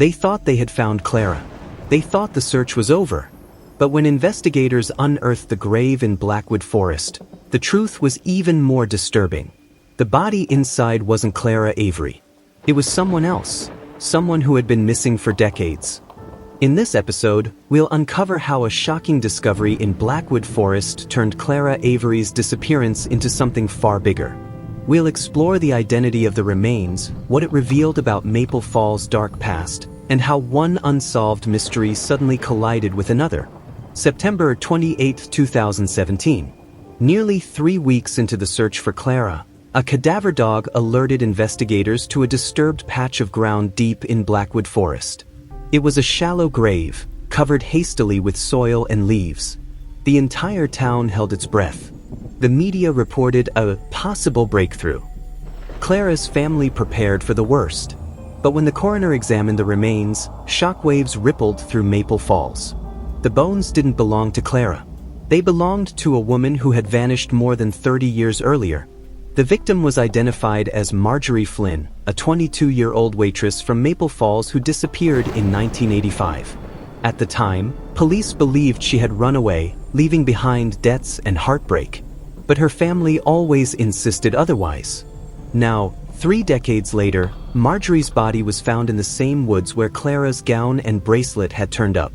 They thought they had found Clara. They thought the search was over. But when investigators unearthed the grave in Blackwood Forest, the truth was even more disturbing. The body inside wasn't Clara Avery. It was someone else, someone who had been missing for decades. In this episode, we'll uncover how a shocking discovery in Blackwood Forest turned Clara Avery's disappearance into something far bigger. We'll explore the identity of the remains, what it revealed about Maple Falls' dark past, and how one unsolved mystery suddenly collided with another. September 28, 2017. Nearly 3 weeks into the search for Clara, a cadaver dog alerted investigators to a disturbed patch of ground deep in Blackwood Forest. It was a shallow grave, covered hastily with soil and leaves. The entire town held its breath. The media reported a possible breakthrough. Clara's family prepared for the worst. But when the coroner examined the remains, shockwaves rippled through Maple Falls. The bones didn't belong to Clara. They belonged to a woman who had vanished more than 30 years earlier. The victim was identified as Marjorie Flynn, a 22-year-old waitress from Maple Falls who disappeared in 1985. At the time, police believed she had run away, leaving behind debts and heartbreak. But her family always insisted otherwise. Now, 3 decades later, Marjorie's body was found in the same woods where Clara's gown and bracelet had turned up.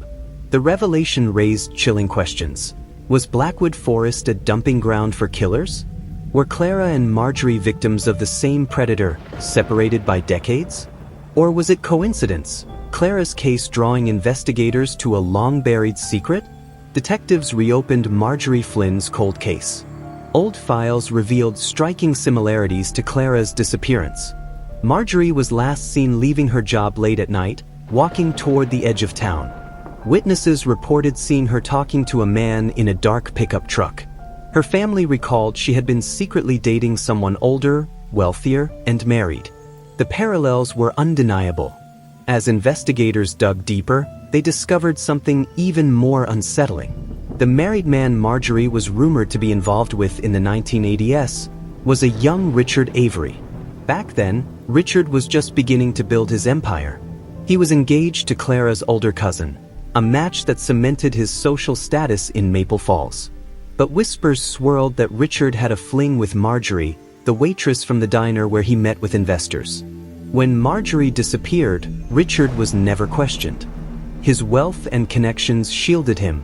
The revelation raised chilling questions. Was Blackwood Forest a dumping ground for killers? Were Clara and Marjorie victims of the same predator, separated by decades? Or was it coincidence, Clara's case drawing investigators to a long-buried secret? Detectives reopened Marjorie Flynn's cold case. Old files revealed striking similarities to Clara's disappearance. Marjorie was last seen leaving her job late at night, walking toward the edge of town. Witnesses reported seeing her talking to a man in a dark pickup truck. Her family recalled she had been secretly dating someone older, wealthier, and married. The parallels were undeniable. As investigators dug deeper, they discovered something even more unsettling. The married man Marjorie was rumored to be involved with in the 1980s was a young Richard Avery. Back then, Richard was just beginning to build his empire. He was engaged to Clara's older cousin, a match that cemented his social status in Maple Falls. But whispers swirled that Richard had a fling with Marjorie, the waitress from the diner where he met with investors. When Marjorie disappeared, Richard was never questioned. His wealth and connections shielded him.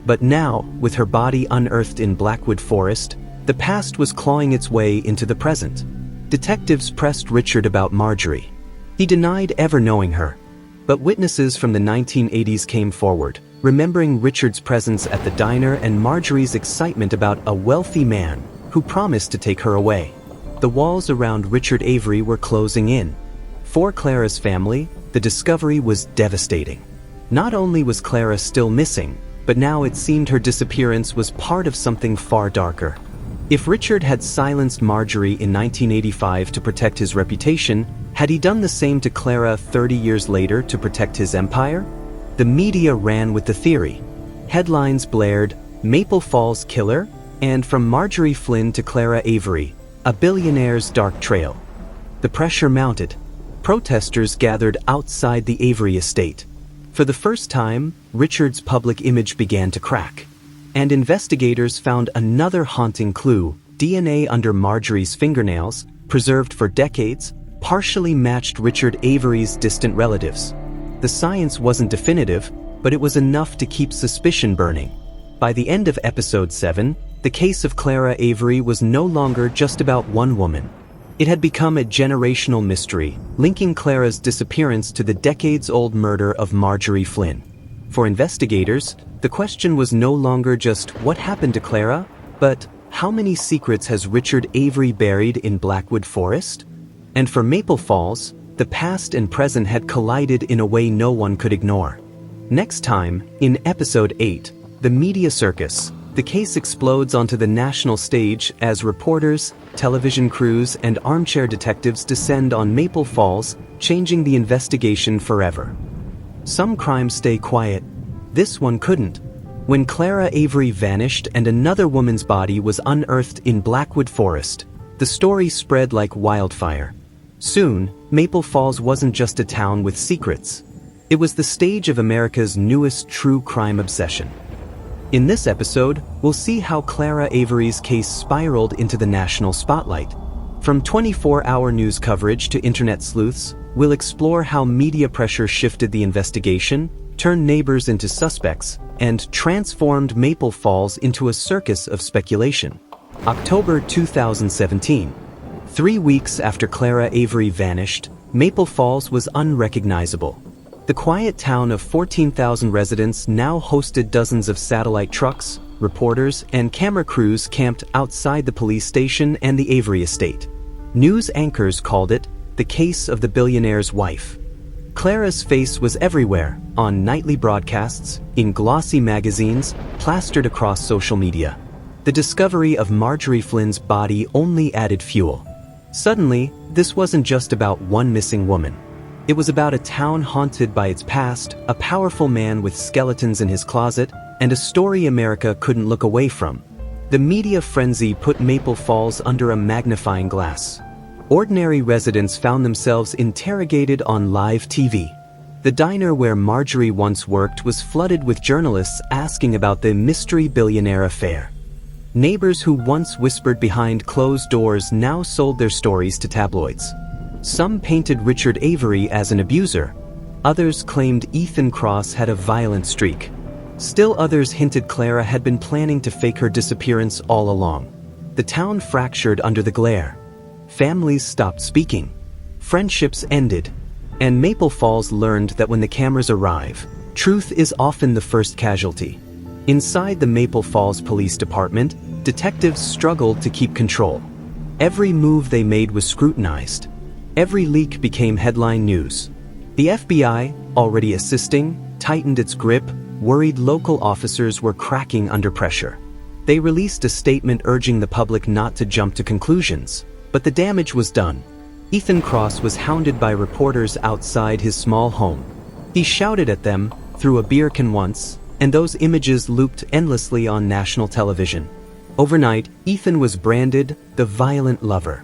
But now, with her body unearthed in Blackwood Forest, the past was clawing its way into the present. Detectives pressed Richard about Marjorie. He denied ever knowing her. But witnesses from the 1980s came forward, remembering Richard's presence at the diner and Marjorie's excitement about a wealthy man who promised to take her away. The walls around Richard Avery were closing in. For Clara's family, the discovery was devastating. Not only was Clara still missing, but now it seemed her disappearance was part of something far darker. If Richard had silenced Marjorie in 1985 to protect his reputation, had he done the same to Clara 30 years later to protect his empire? The media ran with the theory. Headlines blared, "Maple Falls Killer," and "From Marjorie Flynn to Clara Avery, a billionaire's dark trail." The pressure mounted. Protesters gathered outside the Avery estate. For the first time, Richard's public image began to crack. And investigators found another haunting clue: DNA under Marjorie's fingernails, preserved for decades, partially matched Richard Avery's distant relatives. The science wasn't definitive, but it was enough to keep suspicion burning. By the end of episode 7, the case of Clara Avery was no longer just about one woman. It had become a generational mystery, linking Clara's disappearance to the decades-old murder of Marjorie Flynn. For investigators, the question was no longer just what happened to Clara, but how many secrets has Richard Avery buried in Blackwood Forest? And for Maple Falls, the past and present had collided in a way no one could ignore. Next time, in episode 8, The Media Circus, the case explodes onto the national stage as reporters, television crews, and armchair detectives descend on Maple Falls, changing the investigation forever. Some crimes stay quiet. This one couldn't. When Clara Avery vanished and another woman's body was unearthed in Blackwood Forest, the story spread like wildfire. Soon, Maple Falls wasn't just a town with secrets. It was the stage of America's newest true crime obsession. In this episode, we'll see how Clara Avery's case spiraled into the national spotlight. From 24-hour news coverage to internet sleuths, we'll explore how media pressure shifted the investigation, turned neighbors into suspects, and transformed Maple Falls into a circus of speculation. October 2017. 3 weeks after Clara Avery vanished, Maple Falls was unrecognizable. The quiet town of 14,000 residents now hosted dozens of satellite trucks, reporters, and camera crews camped outside the police station and the Avery estate. News anchors called it the case of the billionaire's wife. Clara's face was everywhere, on nightly broadcasts, in glossy magazines, plastered across social media. The discovery of Marjorie Flynn's body only added fuel. Suddenly, this wasn't just about one missing woman. It was about a town haunted by its past, a powerful man with skeletons in his closet, and a story America couldn't look away from. The media frenzy put Maple Falls under a magnifying glass. Ordinary residents found themselves interrogated on live TV. The diner where Marjorie once worked was flooded with journalists asking about the mystery billionaire affair. Neighbors who once whispered behind closed doors now sold their stories to tabloids. Some painted Richard Avery as an abuser. Others claimed Ethan Cross had a violent streak. Still others hinted Clara had been planning to fake her disappearance all along. The town fractured under the glare. Families stopped speaking. Friendships ended. And Maple Falls learned that when the cameras arrive, truth is often the first casualty. Inside the Maple Falls Police Department, detectives struggled to keep control. Every move they made was scrutinized. Every leak became headline news. The FBI, already assisting, tightened its grip, worried local officers were cracking under pressure. They released a statement urging the public not to jump to conclusions. But the damage was done. Ethan Cross was hounded by reporters outside his small home. He shouted at them, threw a beer can once, and those images looped endlessly on national television. Overnight, Ethan was branded the violent lover.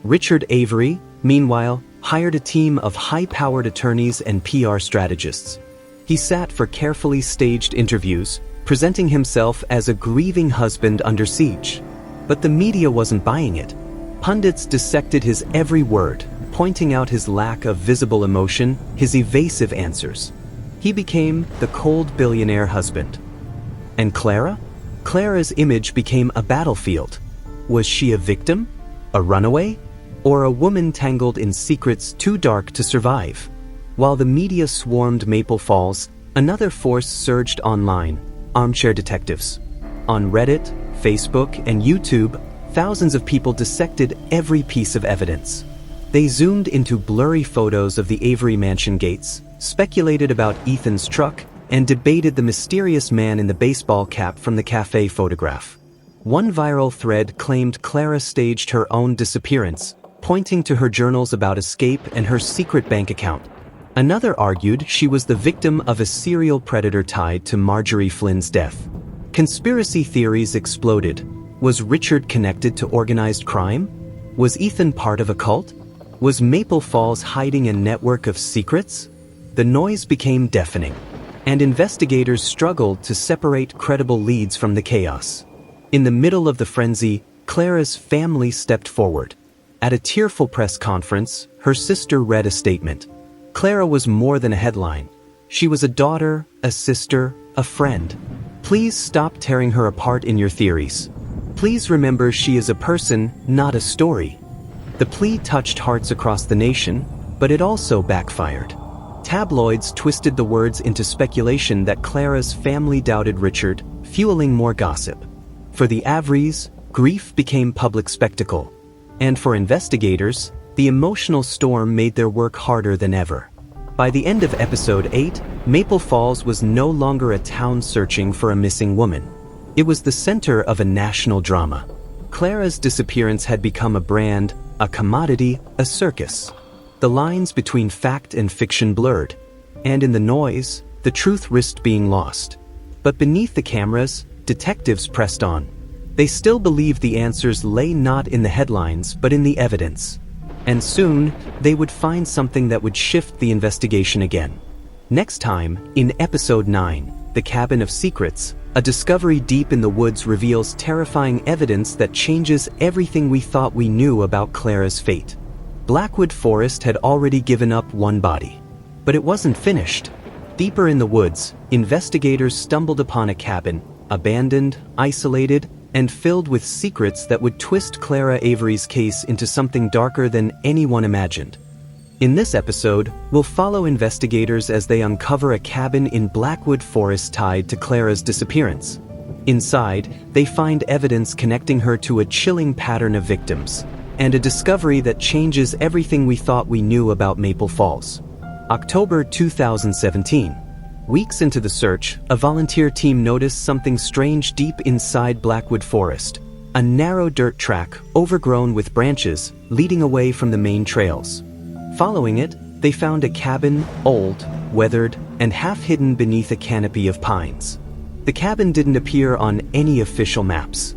Richard Avery, meanwhile, hired a team of high-powered attorneys and PR strategists. He sat for carefully staged interviews, presenting himself as a grieving husband under siege. But the media wasn't buying it. Pundits dissected his every word, pointing out his lack of visible emotion, his evasive answers. He became the cold billionaire husband. And Clara? Clara's image became a battlefield. Was she a victim? A runaway? Or a woman tangled in secrets too dark to survive? While the media swarmed Maple Falls, another force surged online: armchair detectives. On Reddit, Facebook, and YouTube, thousands of people dissected every piece of evidence. They zoomed into blurry photos of the Avery mansion gates, speculated about Ethan's truck, and debated the mysterious man in the baseball cap from the cafe photograph. One viral thread claimed Clara staged her own disappearance, pointing to her journals about escape and her secret bank account. Another argued she was the victim of a serial predator tied to Marjorie Flynn's death. Conspiracy theories exploded. Was Richard connected to organized crime? Was Ethan part of a cult? Was Maple Falls hiding a network of secrets? The noise became deafening, and investigators struggled to separate credible leads from the chaos. In the middle of the frenzy, Clara's family stepped forward. At a tearful press conference, her sister read a statement. Clara was more than a headline. She was a daughter, a sister, a friend. Please stop tearing her apart in your theories. Please remember she is a person, not a story. The plea touched hearts across the nation, but it also backfired. Tabloids twisted the words into speculation that Clara's family doubted Richard, fueling more gossip. For the Averys, grief became public spectacle. And for investigators, the emotional storm made their work harder than ever. By the end of episode 8, Maple Falls was no longer a town searching for a missing woman. It was the center of a national drama. Clara's disappearance had become a brand, a commodity, a circus. The lines between fact and fiction blurred, and in the noise, the truth risked being lost. But beneath the cameras, detectives pressed on. They still believed the answers lay not in the headlines but in the evidence. And soon, they would find something that would shift the investigation again. Next time, in Episode 9, The Cabin of Secrets, a discovery deep in the woods reveals terrifying evidence that changes everything we thought we knew about Clara's fate. Blackwood Forest had already given up one body. But it wasn't finished. Deeper in the woods, investigators stumbled upon a cabin, abandoned, isolated, and filled with secrets that would twist Clara Avery's case into something darker than anyone imagined. In this episode, we'll follow investigators as they uncover a cabin in Blackwood Forest tied to Clara's disappearance. Inside, they find evidence connecting her to a chilling pattern of victims, and a discovery that changes everything we thought we knew about Maple Falls. October 2017. Weeks into the search, a volunteer team noticed something strange deep inside Blackwood Forest. A narrow dirt track, overgrown with branches, leading away from the main trails. Following it, they found a cabin, old, weathered, and half-hidden beneath a canopy of pines. The cabin didn't appear on any official maps.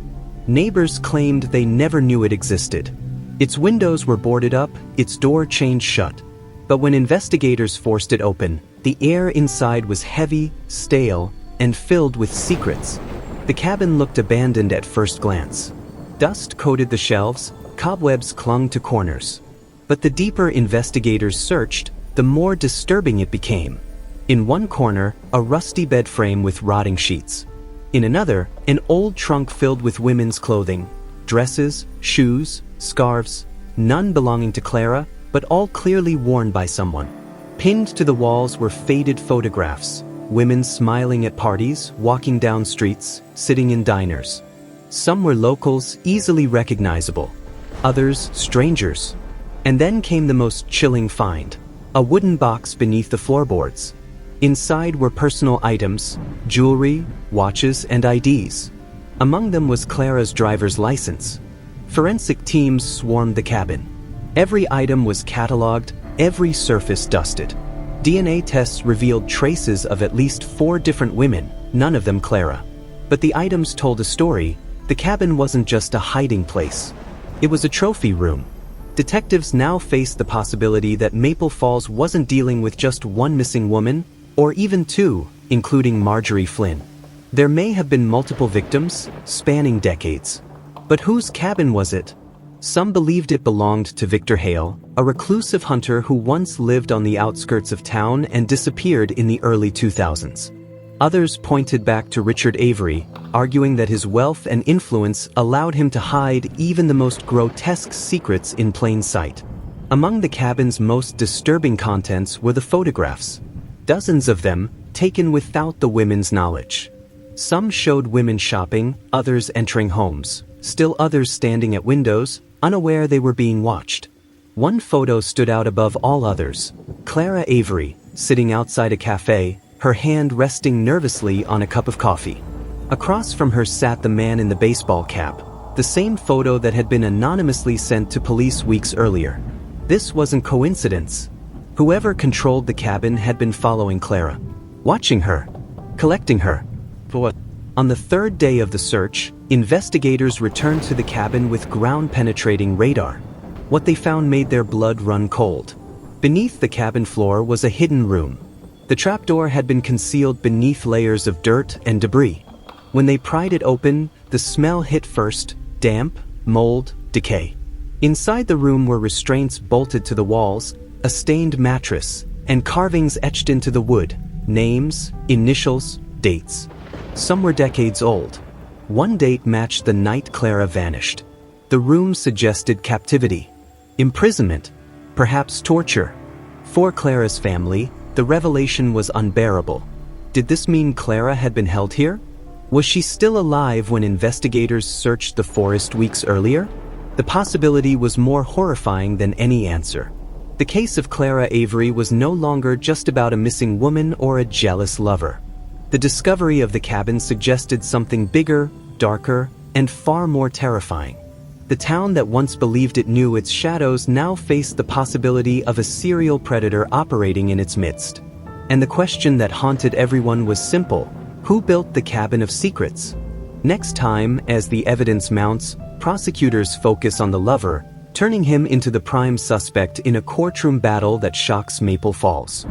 Neighbors claimed they never knew it existed. Its windows were boarded up, its door chained shut. But when investigators forced it open, the air inside was heavy, stale, and filled with secrets. The cabin looked abandoned at first glance. Dust coated the shelves, cobwebs clung to corners. But the deeper investigators searched, the more disturbing it became. In one corner, a rusty bed frame with rotting sheets. In another, an old trunk filled with women's clothing, dresses, shoes, scarves, none belonging to Clara, but all clearly worn by someone. Pinned to the walls were faded photographs, women smiling at parties, walking down streets, sitting in diners. Some were locals, easily recognizable. Others, strangers. And then came the most chilling find, a wooden box beneath the floorboards. Inside were personal items, jewelry, watches, and IDs. Among them was Clara's driver's license. Forensic teams swarmed the cabin. Every item was cataloged, every surface dusted. DNA tests revealed traces of at least 4 different women, none of them Clara. But the items told a story. The cabin wasn't just a hiding place. It was a trophy room. Detectives now faced the possibility that Maple Falls wasn't dealing with just one missing woman, or even 2, including Marjorie Flynn. There may have been multiple victims, spanning decades. But whose cabin was it? Some believed it belonged to Victor Hale, a reclusive hunter who once lived on the outskirts of town and disappeared in the early 2000s. Others pointed back to Richard Avery, arguing that his wealth and influence allowed him to hide even the most grotesque secrets in plain sight. Among the cabin's most disturbing contents were the photographs. Dozens of them, taken without the women's knowledge. Some showed women shopping, others entering homes, still others standing at windows, unaware they were being watched. One photo stood out above all others. Clara Avery, sitting outside a cafe, her hand resting nervously on a cup of coffee. Across from her sat the man in the baseball cap, the same photo that had been anonymously sent to police weeks earlier. This wasn't coincidence. Whoever controlled the cabin had been following Clara, watching her, collecting her. For what? On the 3rd day of the search, investigators returned to the cabin with ground-penetrating radar. What they found made their blood run cold. Beneath the cabin floor was a hidden room. The trapdoor had been concealed beneath layers of dirt and debris. When they pried it open, the smell hit first: damp, mold, decay. Inside the room were restraints bolted to the walls, a stained mattress, and carvings etched into the wood, names, initials, dates. Some were decades old. One date matched the night Clara vanished. The room suggested captivity, imprisonment, perhaps torture. For Clara's family, the revelation was unbearable. Did this mean Clara had been held here? Was she still alive when investigators searched the forest weeks earlier? The possibility was more horrifying than any answer. The case of Clara Avery was no longer just about a missing woman or a jealous lover. The discovery of the cabin suggested something bigger, darker, and far more terrifying. The town that once believed it knew its shadows now faced the possibility of a serial predator operating in its midst. And the question that haunted everyone was simple: who built the cabin of secrets? Next time, as the evidence mounts, prosecutors focus on the lover, turning him into the prime suspect in a courtroom battle that shocks Maple Falls.